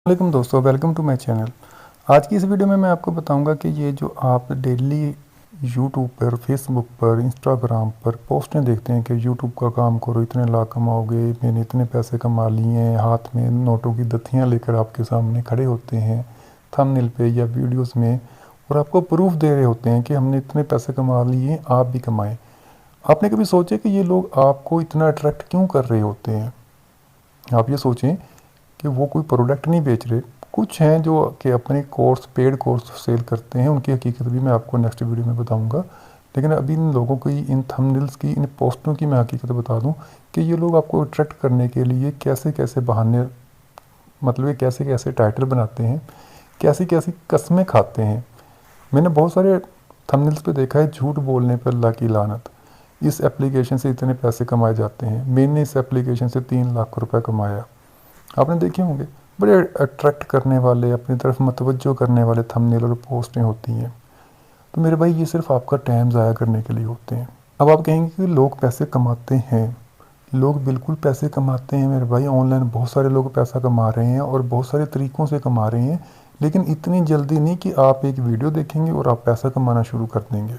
वालेकुम दोस्तों, welcome to my channel. आज की इस वीडियो में मैं आपको बताऊंगा कि ये जो आप डेली यूट्यूब पर, फेसबुक पर, इंस्टाग्राम पर पोस्टें देखते हैं कि यूट्यूब का काम करो, इतने लाख कमाओगे, मैंने इतने पैसे कमा लिए हैं, हाथ में नोटों की दत्तियाँ लेकर आपके सामने खड़े होते हैं थंबनेल पे या वीडियोस में, और आपको प्रूफ दे रहे होते हैं कि हमने इतने पैसे कमा लिए, आप भी कमाएँ। आपने कभी सोचा कि ये लोग आपको इतना अट्रैक्ट क्यों कर रहे होते हैं? आप ये सोचें कि वो कोई प्रोडक्ट नहीं बेच रहे। कुछ हैं जो कि अपने कोर्स, पेड कोर्स सेल करते हैं, उनकी हकीकत भी मैं आपको नेक्स्ट वीडियो में बताऊंगा। लेकिन अभी इन लोगों की, इन थंबनेल्स की, इन पोस्टों की मैं हकीकत बता दूं कि ये लोग आपको अट्रैक्ट करने के लिए कैसे कैसे बहाने, मतलब ये कैसे कैसे टाइटल बनाते हैं, कैसी कैसी कस्में खाते हैं। मैंने बहुत सारे थंबनेल्स पे देखा है, झूठ बोलने पर अल्लाह की लानत, इस एप्लीकेशन से इतने पैसे कमाए जाते हैं, मैंने इस एप्लीकेशन से 3 लाख रुपए कमाया। आपने देखे होंगे, बड़े अट्रैक्ट करने वाले, अपनी तरफ मतवज्जो करने वाले थंबनेल और पोस्टें होती हैं। तो मेरे भाई, ये सिर्फ आपका टाइम ज़ाया करने के लिए होते हैं। अब आप कहेंगे कि लोग पैसे कमाते हैं। लोग बिल्कुल पैसे कमाते हैं मेरे भाई। ऑनलाइन बहुत सारे लोग पैसा कमा रहे हैं और बहुत सारे तरीक़ों से कमा रहे हैं, लेकिन इतनी जल्दी नहीं कि आप एक वीडियो देखेंगे और आप पैसा कमाना शुरू कर देंगे।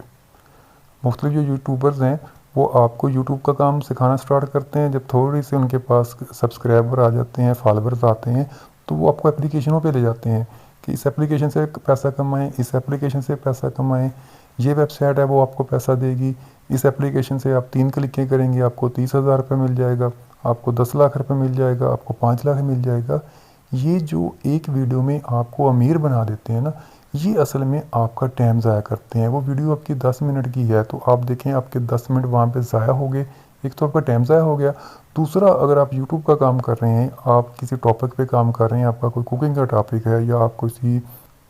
मुख्तलिफ जो यूट्यूबर्स हैं, वो आपको यूट्यूब का काम सिखाना स्टार्ट करते हैं। जब थोड़ी सी उनके पास सब्सक्राइबर आ जाते हैं, फॉलोअर्स आते हैं, तो वो आपको एप्लीकेशनों पे ले जाते हैं कि इस एप्लीकेशन से पैसा कमाएं, इस एप्लीकेशन से पैसा कमाएं, ये वेबसाइट है वो आपको पैसा देगी, इस एप्लीकेशन से आप 3 क्लिकें करेंगे आपको 30,000 रुपये मिल जाएगा, आपको 10 लाख रुपये मिल जाएगा, आपको 5 लाख मिल जाएगा। ये जो एक वीडियो में आपको अमीर बना देते हैं ना, ये असल में आपका टाइम ज़ाया करते हैं। वो वीडियो आपकी 10 मिनट की है, तो आप देखें आपके 10 मिनट वहाँ पे ज़ाया हो गए। एक तो आपका टाइम ज़ाया हो गया। दूसरा, अगर आप यूट्यूब का काम कर रहे हैं, आप किसी टॉपिक पे काम कर रहे हैं, आपका कोई कुकिंग का टॉपिक है या आप किसी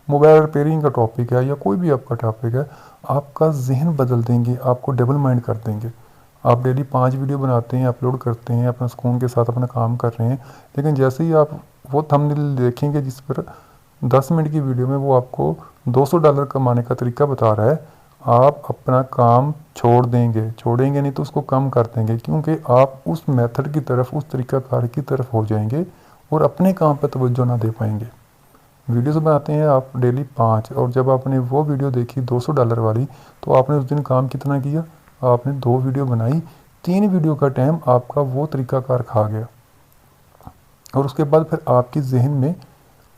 मोबाइल रिपेयरिंग का टॉपिक है या कोई भी आपका टॉपिक है, आपका जहन बदल देंगे, आपको डबल माइंड कर देंगे। आप डेली 5 वीडियो बनाते हैं, अपलोड करते हैं, अपना सुकून के साथ अपना काम कर रहे हैं, लेकिन जैसे ही आप वो थंबनेल देखेंगे जिस पर 10 मिनट की वीडियो में वो आपको $200 कमाने का तरीका बता रहा है, आप अपना काम छोड़ेंगे नहीं तो उसको कम कर देंगे, क्योंकि आप उस मेथड की तरफ, उस तरीक़ाकार की तरफ हो जाएंगे और अपने काम पर तवज्जो ना दे पाएंगे। वीडियोस बनाते हैं आप डेली 5, और जब आपने वो वीडियो देखी $200 वाली, तो आपने उस दिन काम कितना किया? आपने 2 वीडियो बनाई, 3 वीडियो का टाइम आपका वो तरीक़ाकार खा गया। और उसके बाद फिर आपकी जहन में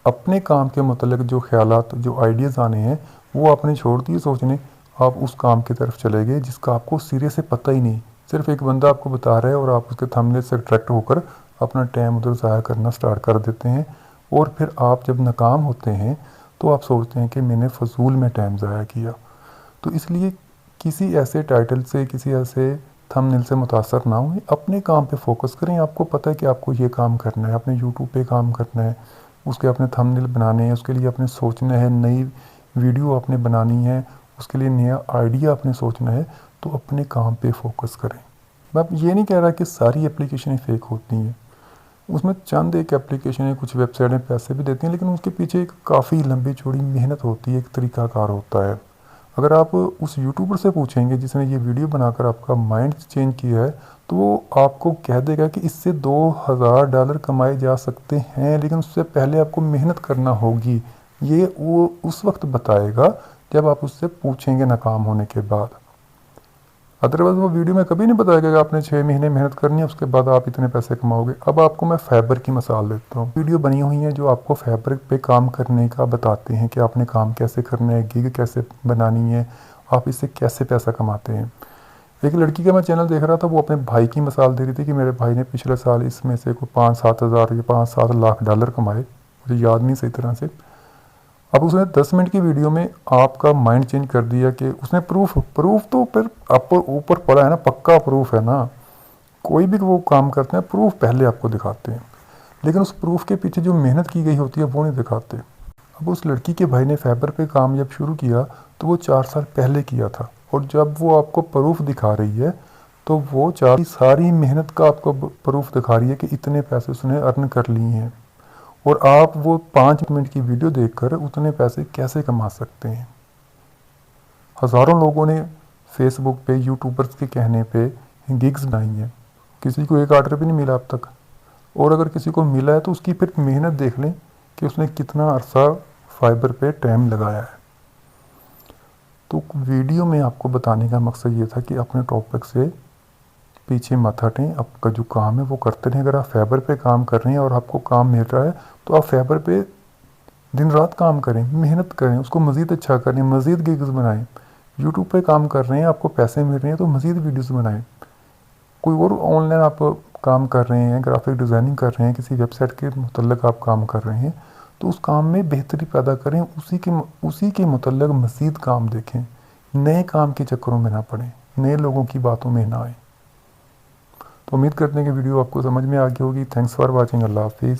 अपने काम के मतलब जो ख्यालात, जो आइडियाज़ आने हैं, वो आपने छोड़ दिए सोचने, आप उस काम की तरफ चले गए जिसका आपको सिरे से पता ही नहीं। सिर्फ एक बंदा आपको बता रहा है और आप उसके थंबनेल से अट्रैक्ट होकर अपना टाइम उधर ज़ाया करना स्टार्ट कर देते हैं। और फिर आप जब नाकाम होते हैं तो आप सोचते हैं कि मैंने फ़जूल में टाइम ज़ाया किया। तो इसलिए किसी ऐसे टाइटल से, किसी ऐसे थंबनेल से मुतासर ना हों, अपने काम पे फोकस करें। आपको पता है कि आपको ये काम करना है, अपने यूट्यूब पे काम करना है, उसके अपने थंबनेल बनाने हैं, उसके लिए आपने सोचना है, नई वीडियो आपने बनानी है, उसके लिए नया आइडिया आपने सोचना है, तो अपने काम पे फोकस करें। मैं ये नहीं कह रहा कि सारी एप्लीकेशनें फ़ेक होती हैं, उसमें चंद एक एप्लीकेशन, कुछ वेबसाइटें पैसे भी देती हैं, लेकिन उसके पीछे एक काफ़ी लंबी चौड़ी मेहनत होती है, एक तरीक़ाकार होता है। अगर आप उस यूट्यूबर से पूछेंगे जिसने ये वीडियो बनाकर आपका माइंड चेंज किया है, तो वो आपको कह देगा कि इससे $2000 कमाए जा सकते हैं, लेकिन उससे पहले आपको मेहनत करना होगी। ये वो उस वक्त बताएगा जब आप उससे पूछेंगे नाकाम होने के बाद। अदरवाइज़ वो वीडियो में कभी नहीं बताएगा कि आपने 6 महीने मेहनत करनी है, उसके बाद आप इतने पैसे कमाओगे। अब आपको मैं फाइबर की मिसाल देता हूँ। वीडियो बनी हुई है जो आपको फाइबर पे काम करने का बताते हैं कि आपने काम कैसे करना है, गिग कैसे बनानी है, आप इससे कैसे पैसा कमाते हैं। एक लड़की का मैं चैनल देख रहा था, वो अपने भाई की मिसाल दे रही थी कि मेरे भाई ने पिछले साल इसमें से कोई 5-7 हज़ार या 5-7 लाख डॉलर कमाए, मुझे याद नहीं सही तरह से। अब उसने 10 मिनट की वीडियो में आपका माइंड चेंज कर दिया कि उसने प्रूफ तो फिर आप ऊपर पड़ा है ना, पक्का प्रूफ है ना। कोई भी वो काम करते हैं, प्रूफ पहले आपको दिखाते हैं, लेकिन उस प्रूफ के पीछे जो मेहनत की गई होती है वो नहीं दिखाते। अब उस लड़की के भाई ने फाइबर पे काम जब शुरू किया तो वो 4 साल पहले किया था, और जब वो आपको प्रूफ दिखा रही है तो वो सारी मेहनत का आपको प्रूफ दिखा रही है कि इतने पैसे उसने अर्न कर लिए हैं, और आप वो 5 मिनट की वीडियो देखकर उतने पैसे कैसे कमा सकते हैं। हज़ारों लोगों ने फेसबुक पे, यूट्यूबर्स के कहने पे गिग्स बनाई हैं, किसी को एक ऑर्डर भी नहीं मिला अब तक, और अगर किसी को मिला है तो उसकी फिर मेहनत देख लें कि उसने कितना अरसा फाइबर पे टाइम लगाया है। तो वीडियो में आपको बताने का मकसद ये था कि अपने टॉपिक से पीछे मत हटें, आपका जो काम है वो करते रहें। अगर आप फाइबर पे काम कर रहे हैं और आपको काम मिल रहा है तो आप फाइबर पे दिन रात काम करें, मेहनत करें, उसको मज़ीद अच्छा करें, मज़ीद गिग्स बनाएं। यूट्यूब पे काम कर रहे हैं, आपको पैसे मिल रहे हैं तो मज़ीद वीडियोस बनाएं। कोई और ऑनलाइन आप काम कर रहे हैं, ग्राफिक डिज़ाइनिंग कर रहे हैं, किसी वेबसाइट के मुतल्लिक़ आप काम कर रहे हैं तो उस काम में बेहतरी पैदा करें, उसी के मुतल्लिक़ मज़ीद काम देखें। नए काम के चक्करों में ना पड़ें, नए लोगों की बातों में ना आए। तो उम्मीद करते हैं कि वीडियो आपको समझ में आ गई होगी। Thanks for watching. अल्लाह हाफिज़।